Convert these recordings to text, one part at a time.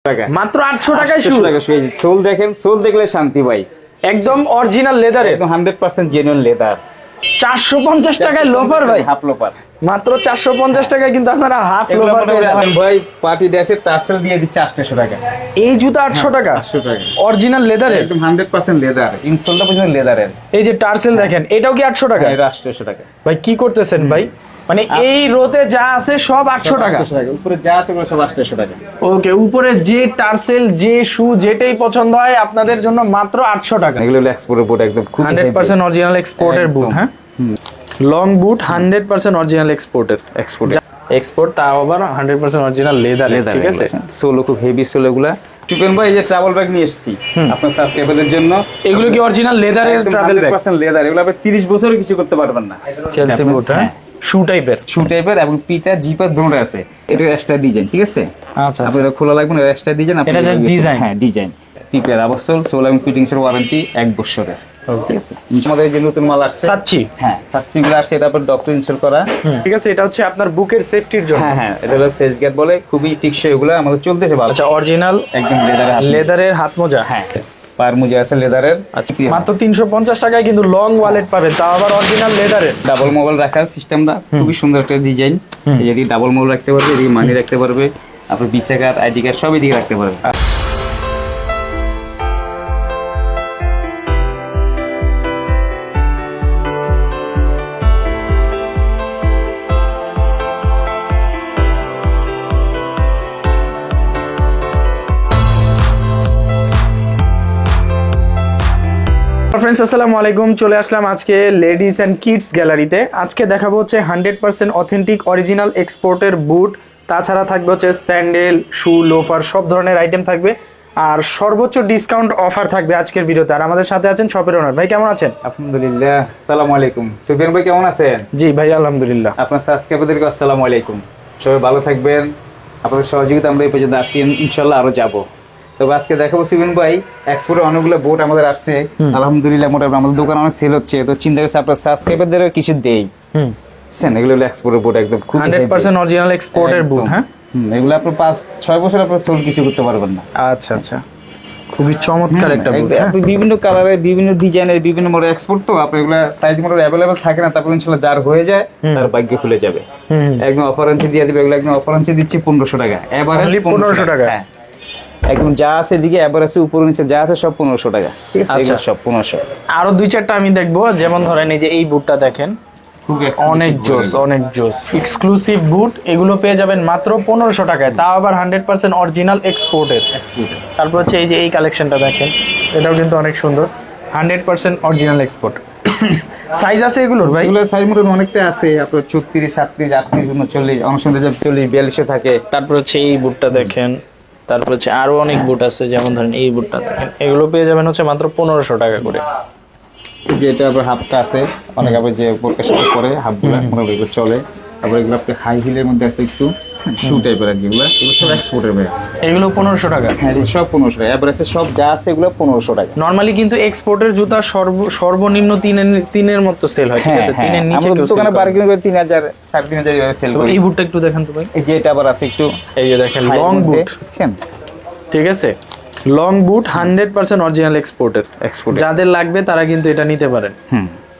টাকা মাত্র 800 টাকায় শু। 800 টাকা শু। সোল দেখেন, সোল দেখলে শান্তি ভাই, একদম অরিজিনাল লেদারের, একদম 100% জেনুইন লেদার। 450 টাকায় লোফার ভাই, হাফ লোফার মাত্র 450 টাকায় কিন্তু আপনারা হাফ লোফার পেয়ে যাবেন ভাই। পার্টি ড্রেসের টার্সেল দিয়ে দিচ্ছে 800 টাকা। এই জুতা 800 টাকা, 800 টাকা অরিজিনাল লেদারের, একদম 100% লেদার, ইনসোলটা পর্যন্ত লেদারের। এই যে টার্সেল দেখেন, এটাও কি 800 টাকা? এটা 800 টাকা ভাই কি করতেছেন ভাই, মানে এই রোতে যা আছে সব 800 টাকা, উপরে যা আছে ওগুলো সব 800 টাকা। ওকে, উপরে যে টার্সেল যে শু যেটাই পছন্দ হয় আপনাদের জন্য মাত্র 800 টাকা। এগুলো হলো এক্সপোর্টের বুট, একদম খুব 100% অরিজিনাল এক্সপোর্টের বুট। হ্যাঁ, লং বুট 100% অরিজিনাল এক্সপোর্টের, এক্সপোর্ট তাও আবার 100% অরিজিনাল লেদার, ঠিক আছে। সোলো খুব হেভি সোলো গুলা। টিপেন ভাই, এই যে ট্রাভেল ব্যাগ নিয়ে এসেছি আপনার সাবস্ক্রাইবারদের জন্য। এগুলো কি অরিজিনাল লেদারের ট্রাভেল ব্যাগ? 100% লেদার, এগুলো আপনি 30 বছরও কিছু করতে পারবেন না। চেলসি বুট, হ্যাঁ, শু টাইপের, শু টাইপের এবং পিতা জিপার দুটো আছে। এটা এক্সট্রা ডিজাইন, ঠিক আছে। আচ্ছা, আপনারা খোলা লাগবে না, এক্সট্রা ডিজাইন। এটা যে ডিজাইন, হ্যাঁ ডিজাইন, টিপের আবসল সোল এবং ফিটিংস এর ওয়ারেন্টি 1 বছরের, ঠিক আছে। আমাদের যে নতুন মাল আসছে সাচ্চি, হ্যাঁ সাচ্চি গুলো আসছে, এটা পর ডক্টর ইনস্টল করা, ঠিক আছে। এটা হচ্ছে আপনার বুকের সেফটির জন্য। হ্যাঁ হ্যাঁ, এটা হলো সেজ গেট বলে, খুবই টিকসই, এগুলো আমাদের চলতেছে ভালো। আচ্ছা, অরিজিনাল একদম লেদারের হাত মোজা, হ্যাঁ পার মোজা আছে লেদারের। আচ্ছা, মাত্র 350 টাকায় কিন্তু লং ওয়ালেট পাবেন, তাও আবার অরিজিনাল লেদারের। ডাবল মোবাইল রাখার সিস্টেমটা খুবই সুন্দর একটা ডিজাইন। এদিকে ডাবল মোবাইল রাখতে পারবে, এদিকে মানি রাখতে পারবে, আপনার ভিসা কার্ড, আইডি কার্ড সব এদিকে রাখতে পারবে। ফ্রেন্ডস, আসসালামু আলাইকুম। চলে আসলাম আজকে লেডিস অ্যান্ড কিডস গ্যালারিতে। আজকে দেখাবো হচ্ছে 100% অথেন্টিক অরিজিনাল এক্সপোর্টের বুট, তাছাড়া থাকবে হচ্ছে স্যান্ডেল, শু, লোফার, সব ধরনের আইটেম থাকবে, আর সর্বোচ্চ ডিসকাউন্ট অফার থাকবে আজকের ভিডিওতে। আর আমাদের সাথে আছেন শপের ওনার ভাই, কেমন আছেন? আলহামদুলিল্লাহ, আসসালামু আলাইকুম। সুফিয়ান ভাই কেমন আছেন? জি ভাই, আলহামদুলিল্লাহ। আপনার সাবস্ক্রাইবারদেরকে আসসালামু আলাইকুম। সবাই ভালো থাকবেন, আপনাদের সহযোগিতা আমরা এই পর্যন্ত আসছি, ইনশাল্লাহ আরো যাবো। তবে আজকে দেখাবো সুফিয়ান ভাই, এক্সপোর্টের অনেকগুলো বোট আমাদের আসছে, আলহামদুলিল্লাহ। মোটামুটি আমাদের দোকান অনেক সেল হচ্ছে, তো চিন্তা করছি আপনার সাবস্ক্রাইবারদেরও কিছু দেই। এগুলো হলো এক্সপোর্টের বোট, একদম 100% অরিজিনাল এক্সপোর্টের বুট। হ্যাঁ, এগুলো আপনার 5-6 বছর আপনার সোল কিছু করতে পারবেন না। আচ্ছা আচ্ছা, খুবই চমৎকার একটা বুট। আপনি বিভিন্ন কালারের, বিভিন্ন ডিজাইনের, বিভিন্ন মডেল এক্সপোর্ট, তো আপনার এগুলো সাইজ মডেল অ্যাভেলেবল থাকে না, তারপর ইনশাআল্লাহ যার হয়ে যায় তার ভাগ্য খুলে যাবে। একদম অফারেন্সে দিয়ে দিবে, এগুলো একদম অফারেন্সে দিচ্ছি 1500 টাকা, এভারেজ 1500 টাকা। হ্যাঁ, একদম যা আছে এদিকে এভারেজে উপর নিচে যা আছে সব 1500 টাকা, ঠিক আছে। এগুলো সব 1500। আরো 2-4টা আমি দেখবো, যেমন ধরেন এই যে এই বুটটা দেখেন, অনেক জোস, অনেক জোস এক্সক্লুসিভ বুট। এগুলো পেয়ে যাবেন মাত্র 1500 টাকায়, তাও আবার 100% অরিজিনাল এক্সপোর্টের। তারপর হচ্ছে এই যে এই কালেকশনটা দেখেন, এটাও কিন্তু অনেক সুন্দর, 100% অরিজিনাল এক্সপোর্ট। সাইজ আছে এগুলোর ভাই? এগুলো সাইজ মোটামুটি অনেকটা আছে, আপনার 34, 37, 38, 39, অনেক সুন্দর 40, 42 থাকে। তারপর হচ্ছে এই বুটটা দেখেন, তারপর হচ্ছে আরো অনেক বুট আছে, যেমন ধরেন এই বুটটা দেখেন, এগুলো পেয়ে যাবেন হচ্ছে মাত্র 1500 টাকা করে। যেটা আবার হাফটা আছে, অনেক আবার যে বোরকার সাথে পরে হাফগুলা মোটামুটি এগুলো চলে। আবার এগুলো আপনি হাই হিলের মধ্যে আছে একটু শু টাইপের, আর যেগুলো এগুলো সব এক্সপোর্টের ব্যাগ, এগুলো 1500 টাকা। হ্যাঁ এগুলো সব 1500 টাকা, এবার আছে সব যা আছে এগুলো 1500 টাকা। নরমালি কিন্তু এক্সপোর্টের জুতা সর্বনিম্ন 3-এর মতো সেল হয়, ঠিক আছে। 3-এর নিচে কেউ দোকানে বার্গেনিং করে 3000, 3500 এভাবে সেল করে। এই বুটটা একটু দেখেন তো ভাই, এই যে এটা আবার আছে একটু, এই যে দেখেন লং বুট, বুঝছেন, ঠিক আছে। লং বুট 100% অরিজিনাল এক্সপোর্টের। যাদের লাগবে তারা কিন্তু এটা নিতে পারেন।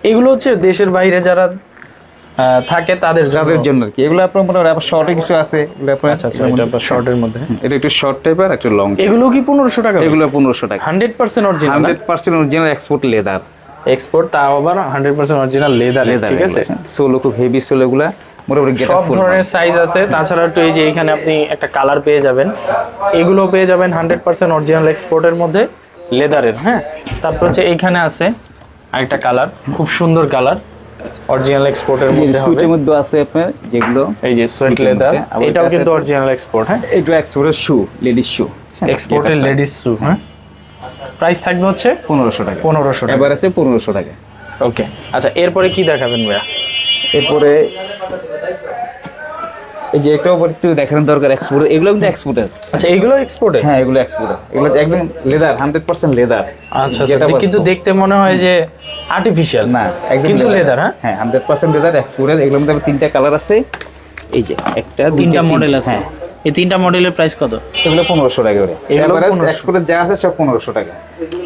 এগুলো হচ্ছে দেশের বাইরে যারা থাকে তাদের জন্য আর কি। এগুলো আপনার মোটামুটি আবার শর্টে কিছু আছে, এগুলো আপনার আচ্ছা আচ্ছা, এটা আবার শর্টের মধ্যে, এটা একটু শর্ট টাইপের, একটু লং। এগুলো কি 1500 টাকা? এগুলো 1500 টাকা, 100% original, 100% original export leather, export তাও আবার 100% অরিজিনাল লেদার, ঠিক আছে। সোলো খুব হেভি সোলো, এগুলা মোটামুটি সব ধরনের সাইজ আছে। তাছাড়া তো এই যে এখানে আপনি একটা কালার পেয়ে যাবেন, এগুলো পেয়ে যাবেন 100% অরিজিনাল এক্সপোর্টের মধ্যে লেদারের। হ্যাঁ, তারপর হচ্ছে এইখানে আছে আরেকটা কালার, খুব সুন্দর কালার, অরিজিনাল এক্সপোর্টের মধ্যে হবে। সুটের মধ্যে আছে আপনার যেগুলো, এই যে সোয়েট লেদার, এটাও কিন্তু অরিজিনাল এক্সপোর্ট। হ্যাঁ, এটা এক্সপোর্টের শু, লেডিস শু, এক্সপোর্টের লেডিস শু। হ্যাঁ, প্রাইস থাকবে হচ্ছে 1500 টাকা, 1500 টাকা, এবার আছে 1500 টাকা। ওকে, আচ্ছা এরপরে কি দেখাবেন ভাইয়া? এরপরে এই যে একটু একটু দেখানোর দরকার, এক্সপোর্ট, এগুলো কিন্তু এক্সপোর্টের। আচ্ছা, এগুলো এক্সপোর্টের? হ্যাঁ এগুলো এক্সপোর্টের, এগুলো একদম লেদার, 100% লেদার। আচ্ছা, কিন্তু দেখতে মনে হয় যে আর্টিফিশিয়াল, না কিন্তু লেদার। হ্যাঁ 100% লেদার এক্সপোর্টের। এগুলোর মধ্যে 3টা কালার আছে, এই যে একটা 2টা মডেল আছে, এই তিনটা মডেলের প্রাইস কত? এগুলো 1500 টাকা করে। এগুলো এভারেজ 1500 এক্সপোর্টের যা আছে সব 1500 টাকা।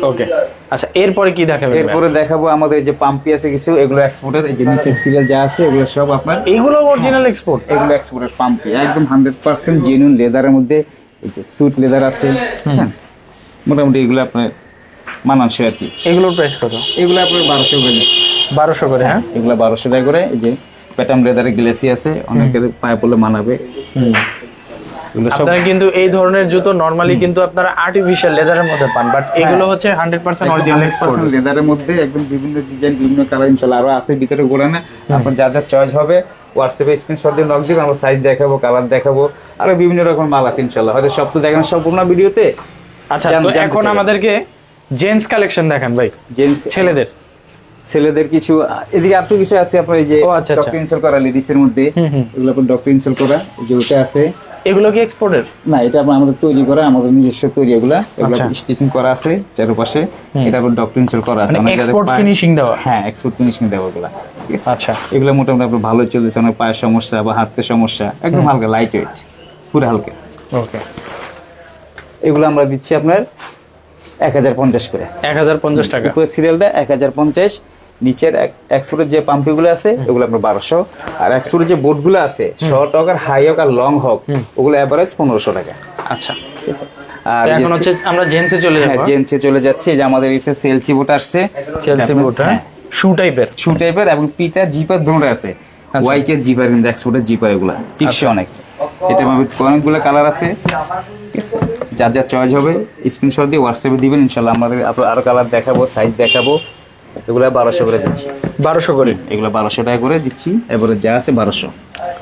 ওকে, আচ্ছা এরপরে কি দেখাবেন? এরপরে দেখাবো আমাদের যে পাম্পি আছে কিছু, এগুলো এক্সপোর্টের। এই যে নিচের সিরিয়াল যা আছে এগুলো সব আপনার, এইগুলো অরিজিনাল এক্সপোর্ট? এগুলো এক্সপোর্টের পাম্পি, একদম 100% জেনুইন লেদারের মধ্যে। এই যে সুট লেদার আছে, বুঝছেন? মোটামুটি এগুলো আপনার মানানসই আর কি। এগুলোর প্রাইস কত? এগুলো আপনার 1200 করে। 1200 করে? হ্যাঁ, এগুলো 1200 টাকা করে। এই যে প্যাটার্ন লেদারের গ্লেসি আছে, অনেকের পায়ে পড়লে মানাবে। এগুলো সব আপনারা কিন্তু এই ধরনের জুতো নরমালি কিন্তু আপনারা আর্টিফিশিয়াল লেদারের মধ্যে পান, বাট এগুলো হচ্ছে 100% অরিজিনাল এক্সপোর্ট লেদারের মধ্যে, একদম বিভিন্ন ডিজাইন, বিভিন্ন কালার ইনশাআল্লাহ আরো আছে ভিতরে গোড়ানো। আপনার যা যা চয়েস হবে হোয়াটসঅ্যাপে স্ক্রিনশট দিয়ে নক দিবেন, আমরা সাইজ দেখাবো, কালার দেখাবো, আরো বিভিন্ন রকম মাল আছে ইনশাআল্লাহ। হয়তো সব তো দেখানো সম্পূর্ণ ভিডিওতে। আচ্ছা, তো এখন আমাদেরকে জেন্টস কালেকশন দেখান ভাই। জেন্টস, ছেলেদের কিছু, এদিকে আর কিছু আছে আপনার। এই যে ডক্টর ইনস্টল করা লেডিসের মধ্যে, এগুলো আপনার ডক্টর ইনস্টল করা, এই যে ওটা আছে। এগুলো কি এক্সপোর্টের? না, এটা আপনার আমাদের তৈরি করা, আমাদের নিজস্ব তৈরি। এগুলো স্টিচিং করা আছে চারপাশে। এটা আপনার ডক্টর ইনস্টল করা আছে, মানে এক্সপোর্ট ফিনিশিং দেওয়া। হ্যাঁ, এক্সপোর্ট ফিনিশিং দেওয়া এগুলো। আচ্ছা, এগুলো মোটামুটি আপনার ভালো চলতেছে। অনেক পায়ের সমস্যা বা হাতের সমস্যা, একদম হালকা, লাইট ওয়েট, পুরো হালকা। ওকে, এগুলো আমরা দিচ্ছি আপনার 1050 করে। 1050 টাকা। উপরের সিরিয়ালটা 1050, নিচের এক্সপোর্টের যে পাম্পিগুলো আছে ওগুলো আপনার 1200, আর এক্সপোর্টের যে বোর্ডগুলো আছে শর্ট হোক আর হাই হোক আর লং হোক ওগুলো এভারেজ 1500 টাকা। আচ্ছা, ঠিক আছে। আর এখন হচ্ছে আমরা জেন্টসে চলে যাব। হ্যাঁ, জেন্টসে চলে যাচ্ছে। যে আমাদের এসে সেলসি বোট আসছে, চেলসি বোট, হ্যাঁ, শু টাইপের এবং পিটার জিপার দুটো আছে। ওয়াইকের জিপার, কিন্তু এক্সপোর্টের জিপার, এগুলা টিকছে অনেক। এটা অনেকগুলো কালার আছে, ঠিক আছে। যার যা চয়েস হবে স্ক্রিনশট দিয়ে হোয়াটসঅ্যাপে দিবেন, ইনশাআল্লাহ আমাদের আরো কালার দেখাবো, সাইজ দেখাবো। এগুলো 1200 করে দিচ্ছি। 1200 করে? এগুলো 1200 টাকা করে দিচ্ছি, এবারে যা আছে 1200।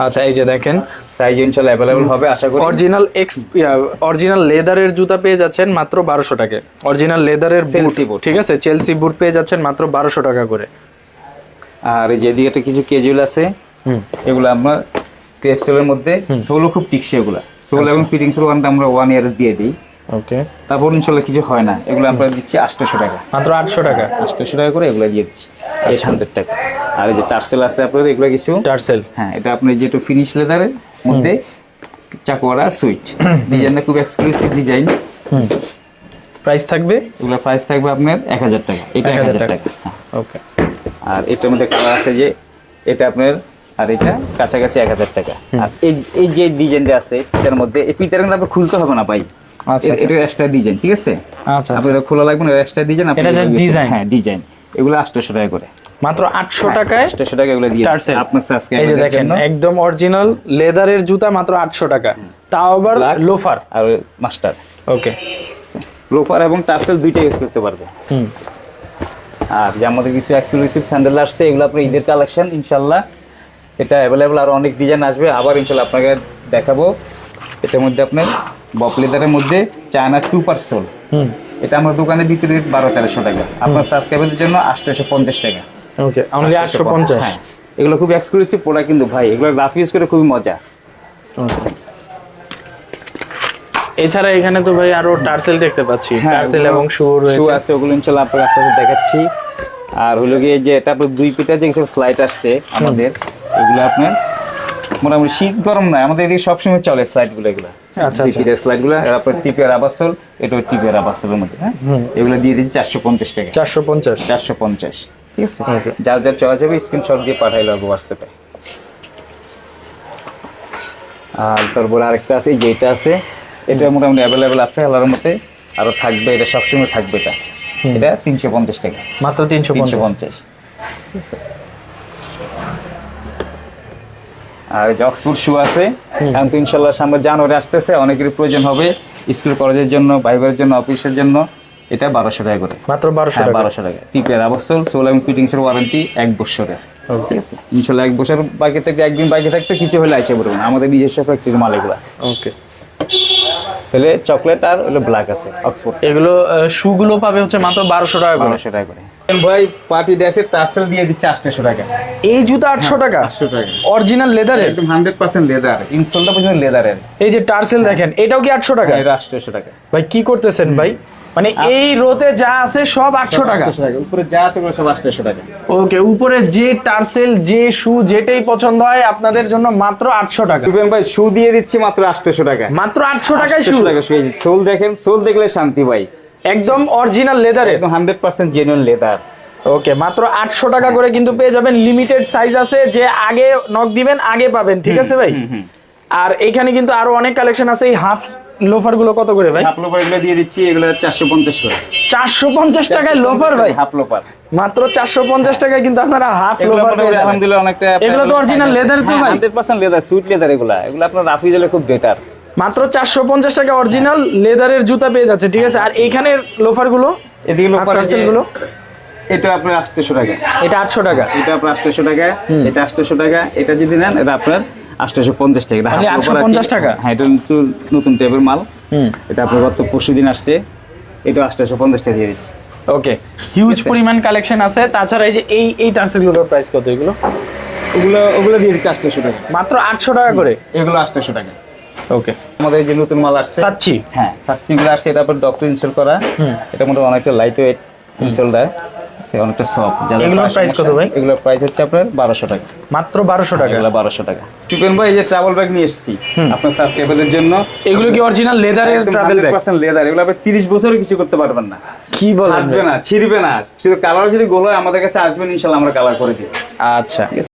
আচ্ছা, এই যে দেখেন, সাইজ ইনশাআল্লাহ अवेलेबल হবে আশা করি। অরিজিনাল লেদারের জুতা পেয়ে যাচ্ছেন মাত্র 1200 টাকায়। অরিজিনাল লেদারের চেলসি বুট, ঠিক আছে, চেলসি বুট পেয়ে যাচ্ছেন মাত্র 1200 টাকা করে। আর এই যে দিকে কিছু ক্যাজুয়াল আছে, এগুলো আমরা ক্রেপসেলের মধ্যে, সোলও খুব টিকছে। এগুলা সোল এবং ফিটিং সোল আমরা 1 ইয়ার দিয়ে দিই। ওকে, তারপর ইনশাআল্লাহ কিছু হয় না। এগুলো আমরা দিচ্ছি 800 টাকা, মাত্র 800 টাকা। 800 টাকা করে এগুলো দিয়ে দিচ্ছি, 800 টাকা। আর এই যে টার্সেল আছে আপনাদের, এগুলো কিছু টার্সেল, হ্যাঁ, এটা আপনার যেটা ফিনিশ লেদারের মধ্যে চাকওয়ারা সুইট, ডিজাইনটা খুব এক্সক্লুসিভ ডিজাইন। প্রাইস থাকবে, এগুলো প্রাইস থাকবে আপনার 1000 টাকা। এটা 1000 টাকা। ওকে, আর এটার মধ্যে কালার আছে যে এটা আপনার, আর এটা কাছাকাছি 1000 টাকা। আর এই যে ডিজাইনটা আছে এটার মধ্যে, এই পিতার কিন্তু আপনার খুলতে হবে না ভাই। আচ্ছা, এটা এক্সট্রা ডিজাইন, ঠিক আছে। আচ্ছা, আপনার খোলা লাগবে না, এক্সট্রা ডিজাইন। এটা যে ডিজাইন, হ্যাঁ ডিজাইন, এগুলো 800 টাকা করে। মাত্র 800 টাকায় 800 টাকা এগুলো দিয়ে টার্সেল। আপনার এই যে সাবস্ক্রাইবারদের দেখেন, জন্য একদম অরিজিনাল লেদারের জুতা মাত্র 800 টাকা, তাও আবার লোফার আর মাস্টার। ওকে, লোফার এবং টার্সেল দুইটা ইউজ করতে পারবে। আর যে আমাদের কিছু এক্সক্লুসিভ স্যান্ডেল আসছে, এগুলো আপনার ঈদের কালেকশন ইনশাআল্লাহ। এটা অ্যাভেলেবল, আর অনেক ডিজাইন আসবে আবার ইনশাআল্লাহ আপনাকে দেখাবো। এটার মধ্যে আপনার বপ লেদারের মধ্যে চায়না 2 সোল, এটা আমার দোকানে বিক্রি রেট 1200-1300 টাকা। আপনার সাবস্ক্রাইবারদের জন্য 850 টাকা। ওকে, অনলি 850। হ্যাঁ, এগুলো খুব এক্সক্লুসিভ প্রোডাক্ট কিন্তু ভাই, এগুলো রাফ ইউজ করে খুবই মজা। এছাড়া এখানে তো ভাই আরো টার্সেল দেখতে পাচ্ছি, টার্সেল এবং শু শু আছে, ওগুলো ইনশাআল্লাহ আপনার আস্তে আস্তে দেখাচ্ছি। আর হলো গিয়ে যে তারপর 2 পিটার যে কিছু স্লাইড আসছে আমাদের, এগুলো আপনার মোটামুটি শীত গরম না, আমাদের এদিকে সবসময় চলে স্লাইডগুলো। এগুলো আচ্ছা, 2 পিটার স্লাইডগুলো, আর আপনার টিপের আবার সোল, এটাও টিপের আবার সোলের মধ্যে। হ্যাঁ, এগুলো দিয়ে দিচ্ছি 450 টাকা। 450, ঠিক আছে। যার যার চয়েস হবে স্ক্রিনশট দিয়ে পাঠাইলে হবে হোয়াটসঅ্যাপে। আর তারপর আরেকটা আছে, যেটা আছে এটা মোটামুটি অ্যাভেলেবেল আছে আল্লাহর মতে, আরো থাকবে, এটা সবসময় থাকবে। এটা 350 টাকা, মাত্র 350। ঠিক আছে। আর যে অক্সফোর্ড শু আছে, এখন তো ইনশাআল্লাহ সামনে জানুয়ারি আসতেছে, অনেকেরই প্রয়োজন হবে স্কুল কলেজের জন্য, ভাইবার জন্য, অফিসের জন্য। এটা 1200 টাকা করে, মাত্র 1200 টাকা। 1200 টাকা। টিপের আবাসল, সোল এবং ফিটিংসের ওয়ারেন্টি 1 বছরের, ঠিক আছে। ইনশাআল্লাহ 1 বছর বাকি থাকতে, একদিন বাকি থাকতে কিছু হলে আইসে পড়বে না, আমাদের নিজস্ব ফ্যাক্টরির মাল এগুলা। ওকে, তাহলে চকলেট আর হলো ব্ল্যাক আছে অক্সফোর্ড। এগুলো শু গুলো পাবে হচ্ছে মাত্র 1200 টাকা করে। 1200 টাকা করে ভাই। পার্টি ড্রেসের টার্সেল দিয়ে দিচ্ছে 800 টাকা। এই জুতা 800 টাকা? 800 টাকা অরিজিনাল লেদারের, একদম 100% লেদার, ইনসোলটা পর্যন্ত লেদারের। এই যে টার্সেল দেখেন, এটাও কি 800 টাকা? এটা 800 টাকা। ভাই কি করতেছেন ভাই? মানে এই রোতে যা আছে সব 800 টাকা। 800 টাকা উপরে যা আছে ওগুলো সব 800 টাকা। ওকে, উপরে যে টার্সেল যে শু যেটাই পছন্দ হয় আপনাদের জন্য মাত্র 800 টাকা। সুফিয়ান ভাই শু দিয়ে দিচ্ছি মাত্র 800 টাকা। মাত্র 800 টাকায় শু। 800 টাকা শু। সোল দেখেন, সোল দেখলে শান্তি ভাই, একদম অরিজিনাল লেদারে, একদম 100% জেনুইন লেদার। ওকে, মাত্র 800 টাকা করে কিন্তু পেয়ে যাবেন। লিমিটেড সাইজ আছে, যে আগে নক দিবেন আগে পাবেন, ঠিক আছে ভাই? আর এখানে কিন্তু আরো অনেক কালেকশন আছে। এই হাফ লোফার গুলো কত করে ভাই? হাফ লোপার এগুলো দিয়ে দিচ্ছি, এগুলো 450 করে। 450 টাকায় লোফার ভাই? হাফ লোপার মাত্র 450 টাকায় কিন্তু আপনারা হাফ লোফার পেয়ে যাবেন। আলহামদুলিল্লাহ অনেকটা। এগুলো তো অরিজিনাল লেদার তো ভাই? 100% লেদার, সুইট লেদার এগুলা। এগুলো আপনার রাফি জলে খুব বেটার। মাত্র 450 টাকা অরিজিনাল লেদারের জুতা পেয়ে যাচ্ছে, ঠিক আছে? আর এইখানে লোফার গুলো, এদিকে লোপার টার্সেল গুলো, এটা আপনার 800 টাকা, এটা 800 টাকা, এটা আপনার 800 টাকা, এটা 800 টাকা, এটা যদি নেন এটা আপনার 850 টাকা। এটা মানে হাফ লোপার 850 টাকা? হ্যাঁ, এটা নতুন টাইপের মাল। এটা আপনার গত পরশুদিন আসছে, এটা 850 টাকা দিয়ে দিচ্ছি। ওকে, হিউজ পরিমাণ কালেকশন আছে। তাছাড়া এই যে এই টার্সেল গুলোর প্রাইস কত? এগুলো ওগুলো দিয়ে দিচ্ছি 800 টাকা, মাত্র 800 টাকা করে। এগুলো 800 টাকা। ওকে, আমাদের এই যে নতুন মাল আসছে সাচ্চি, হ্যাঁ সাচ্চি গুলো আসছে, এটা আপনার ডক্টর ইনস্টল করা। এটা মোটামুটি অনেকটা লাইট ওয়েট ইনস্টল দেয়, সে অনেকটা সফট। এগুলোর প্রাইস কত ভাই? এগুলোর প্রাইস হচ্ছে আপনার 1200 টাকা, মাত্র 1200 টাকা। এগুলো 1200 টাকা। সুপেন ভাই এই যে ট্রাভেল ব্যাগ নিয়ে এসেছি আপনার সাবস্ক্রাইবারদের জন্য। এগুলো কি অরিজিনাল লেদারের ট্রাভেল ব্যাগ? 100% লেদার। এগুলো আপনি 30 বছরও কিছু করতে পারবেন না, কি বলেন? আসবে না, ছিড়বে না। শুধু কালার যদি গোল হয় আমাদের কাছে আসবেন, ইনশাআল্লাহ আমরা কালার করে দিই। আচ্ছা,